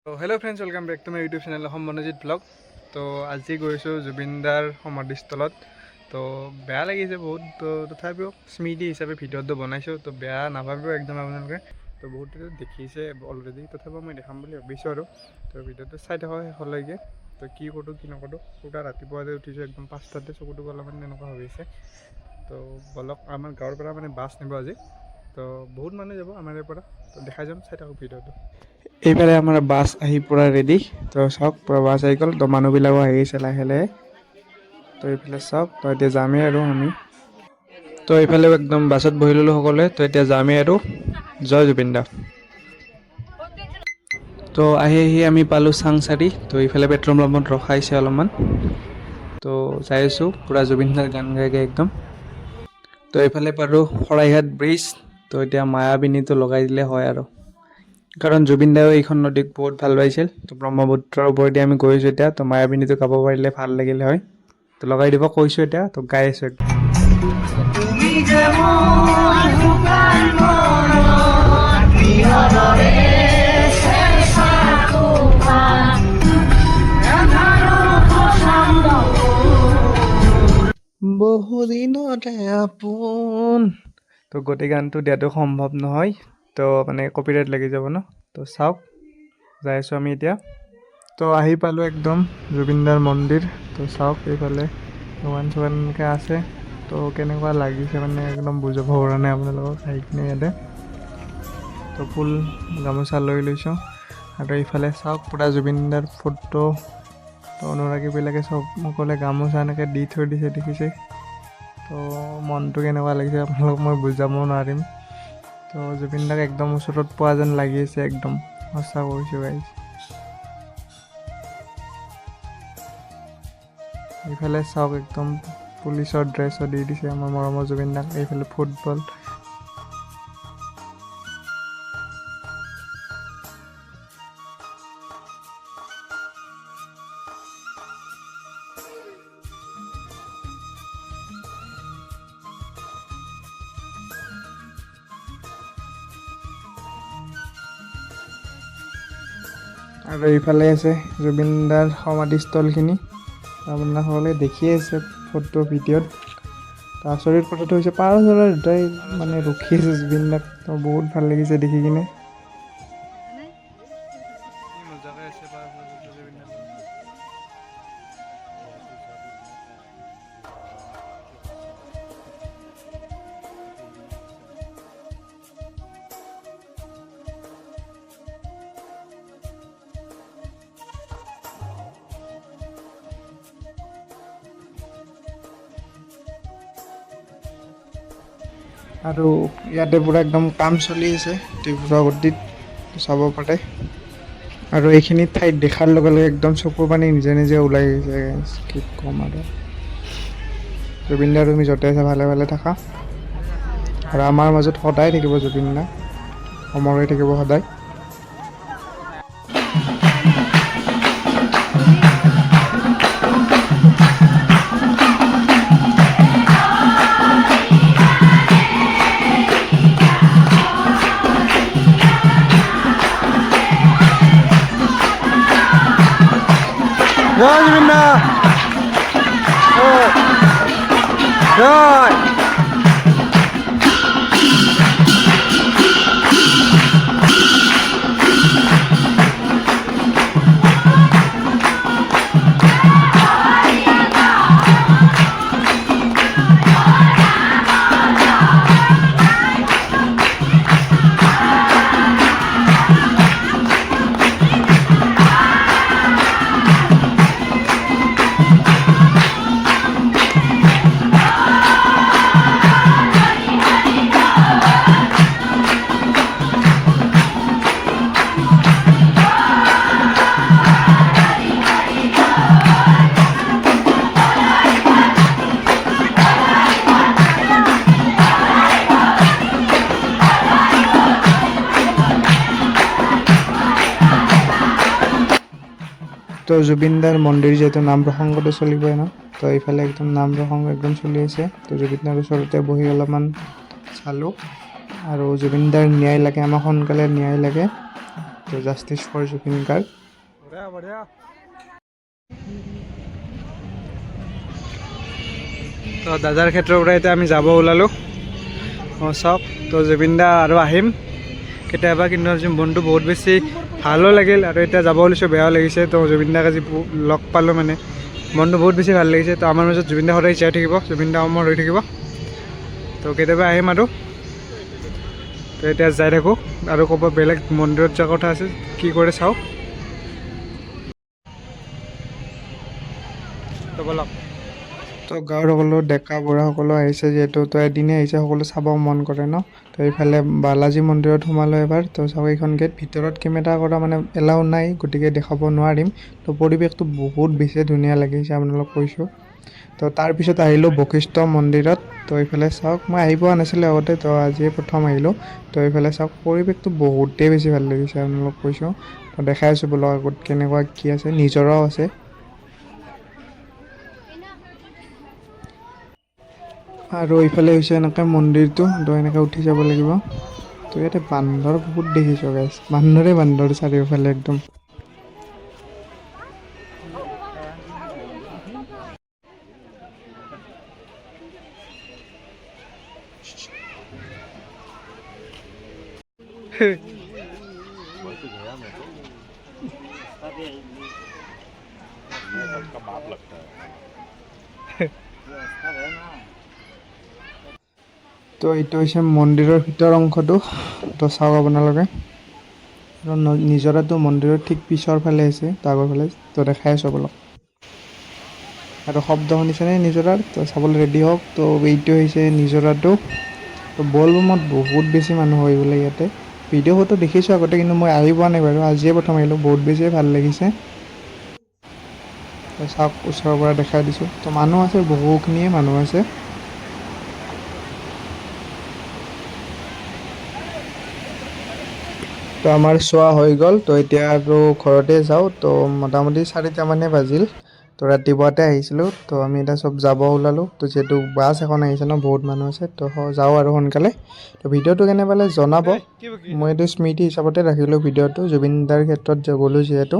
Hello friends welcome back to my YouTube channel Manojit blog. तो आज गई जुबिनदार समाधिस्थल तो बेया लगे बहुत तो तथापि स्मृति हिसाब से भिडिओ बनाई तो बेया नाभाबो एकदम आपलोके तो बहुत देखिसे अलरेडी तथापि मैं देखाम भाई और तो भिडिओ चाई थका शेषলৈके तो कि करो कि नकरो पूरा रातिपुৱা उठिसे एकदम 5टाते चकुटो अलपमान एनेकुवा होइसे तो बलक आमार गाँवर পৰা माने बास निब आज तो बहुत मानुह যাব आमार यार तो देखा जाम चाई थको भिडिओ এইফালে আমাৰ বাছ আহি পুৰা ৰেডি তো চাওক পুৰা বাছ আহি গ'ল তো মানুহবিলাকো আহিছে লাহে লাহে তো এইফালে চাওক তো এতিয়া যামেই আৰু আমি তো এইফালেও একদম বাছত বহি ল'লোঁ সকলোৱে তো এতিয়া যামেই আৰু জয় জুবিন দা তো আহি আমি পালোঁ চাংচাৰি তো এইফালে পেট্ৰল পাম্পত ৰখাইছে অলপমান তো যাই আছোঁ পুৰা জুবিন দাৰ গান গাই গাই একদম তো এইফালে পালোঁ শৰাইঘাট ব্ৰিজ তো এতিয়া মায়াবিনীটো লগাই দিলে হয় আৰু कारण जुबिन दाও এইখন নদীক বহুত ভাল পাইছিল তো ব্ৰহ্মপুত্ৰৰ ওপৰেদি আমি গৈছো এতিয়া তো মায়াবিনীটো গাব পাৰিলে ভাল লাগিলে হয় তো লগাই দিব কৈছো এতিয়া তো গাই আছো বহুদিনতে আপোন তো গোটেই গানটো দিয়াটো সম্ভৱ নহয় तो माने कपिराइट लगी যাব न तो चाওক যাই আছো আমি এতিয়া তো আহি পালো একদম জুবিনদাৰ মন্দিৰ তো চাওক এইফালে ভগৱান চগৱানকে আছে তো কেনেকুৱা লাগিছে মানে একদম বুজাব পৰা নাই আপোনালোকক আহি কিনে ইয়াতে তো ফুল গামোচা লৈ লৈছোঁ আৰু এইফালে চাওক পুৰা জুবিনদাৰ ফটো তো অনুৰাগীবিলাকে চব সকলে গামোচা এনেকৈ দি থৈ দিছে দেখিছে তো মনটো কেনেকুৱা লাগিছে আপোনালোকক মই বুজাব নোৱাৰিম तो जुबिन दाक एकदम ओसरत पोৱা যেন লাগি আছে একদম সঁচা কৈছোঁ গাইজ এইফালে চাওক একদম পুলিচৰ ড্ৰেছও দি দিছে আমাৰ মৰমৰ জুবিন দাক এইফালে ফুটবল আৰু এইফালে আছে জুবিনদাৰ সমাধিস্থলখিনি আপোনাৰ সকলোৱে দেখিয়ে আছে ফটো ভিডিঅ'ত আচৰিত কথাটো হৈছে পাৰ চৰাই দুটাই মানে ৰখি আছে জুবিনদাক তো বহুত ভাল লাগিছে দেখি কিনে আৰু ইয়াতে পুৰা একদম কাম চলি আছে ত্ৰিপুৰাগতিত চাব পাৰে আৰু এইখিনি ঠাইত দেখাৰ লগে লগে একদম চকুৰ পানী নিজে নিজে ওলাই গৈছে কি ক'ম আৰু জুবিন দা তুমি য'তে আছে ভালে ভালে থাকা আৰু আমাৰ মাজত সদায় থাকিব জুবিন দা অমৰ হৈ থাকিব সদায় जय जुबिन दा जय তো জুবিনদাৰ মন্দিৰ যেহেতু নাম প্ৰসংগতে চলিবই ন তো এইফালে একদম নাম প্ৰসংগ একদম চলি আছে তো জুবিনদাৰ ওচৰতে বহি অলপমান চালোঁ আৰু জুবিনদাৰ ন্যায় লাগে আমাক সোনকালে ন্যায় লাগে তো জাষ্টিছ ফৰ জুবিন গাৰ্গ। তো দাদাৰ ক্ষেত্ৰৰ পৰা এতিয়া আমি যাব ওলালোঁ। চাওক, তো জুবিন দা আৰু আহিম কেতিয়াবা, কিন্তু আজি মনটো বহুত বেছি ভালো লাগিল আৰু এতিয়া যাব ওলাইছোঁ, বেয়াও লাগিছে। তো জুবিন দাক আজি লগ পালোঁ, মানে মনটো বহুত বেছি ভাল লাগিছে। তো আমাৰ মাজত জুবিন দা সদায় জীয়াই থাকিব, জুবিন দা অমৰ হৈ থাকিব। তো কেতিয়াবা আহিম আৰু। তো এতিয়া যাই থাকোঁ আৰু ক'ব বেলেগ মন্দিৰত যোৱাৰ কথা আছে, কি কৰে চাওঁ। তো বলক। তো গাঁৱৰ সকলো ডেকা বুঢ়া সকলো আহিছে যিহেতু, তো এদিনে আহিছে, সকলো চাব মন কৰে ন। তো এইফালে বালাজী মন্দিৰত সোমালোঁ এবাৰ। তো চাব এইখন গেট, ভিতৰত কেমেৰা কৰা মানে এলাউ নাই, গতিকে দেখাব নোৱাৰিম। তো পৰিৱেশটো বহুত বেছি ধুনীয়া লাগিছে, আপোনালোক কৈছোঁ। তো তাৰপিছত আহিলোঁ বশিষ্ঠ মন্দিৰত। তো এইফালে চাওক, মই আহি পোৱা নাছিলোঁ আগতে, তো আজিয়ে প্ৰথম আহিলোঁ। তো এইফালে চাওক, পৰিৱেশটো বহুতেই বেছি ভাল লাগিছে, আপোনালোক কৈছোঁ। তো দেখাই আছোঁ বোলক আগত কেনেকুৱা কি আছে, নিজৰাও আছে। আৰু এইফালে হৈছে এনেকৈ মন্দিৰটো, তো এনেকৈ উঠি যাব লাগিব। তো ইয়াতে বান্দৰ বহুত দেখিছোঁ গাইছ, বান্দৰ চাৰিওফালে একদম। তো এইটো হৈছে মন্দিৰৰ ভিতৰ অংশটো, তো চাওক আপোনালোকে। আৰু নিজৰাটো মন্দিৰৰ ঠিক পিছৰ ফালে আছে, আগৰ ফালে। তো দেখাই আছোঁ অলপ। আৰু শব্দ শুনিছেনে নিজৰাৰ? তো চাবলৈ ৰেডি হওক। তো এইটো হৈছে নিজৰাটো। তো বলবমত বহুত বেছি মানুহ হয় বোলে ইয়াতে। ভিডিঅ' ফটো দেখিছোঁ আগতে, কিন্তু মই আহি পোৱা নাই বাৰু, আজিয়ে প্ৰথম আহিলোঁ। বহুত বেছিয়ে ভাল লাগিছে। তো চাওক, ওচৰৰ পৰা দেখাই দিছোঁ। তো মানুহ আছে, বহুখিনিয়ে মানুহ আছে। তো আমাৰ চোৱা হৈ গ'ল। তো এতিয়া আৰু ঘৰতে যাওঁ। তো মোটামুটি 4টামানে বাজিল। তো ৰাতিপুৱাতে আহিছিলোঁ। তো আমি এতিয়া চব যাব ওলালোঁ। তো যিহেতু বাছ এখন আহিছে ন, বহুত মানুহ আছে, তো যাওঁ আৰু সোনকালে। তো ভিডিঅ'টো কেনে পালে জনাব। মই এইটো স্মৃতি হিচাপতে ৰাখিলোঁ ভিডিঅ'টো, জুবিন দাৰ ক্ষেত্ৰত গ'লোঁ যিহেতু।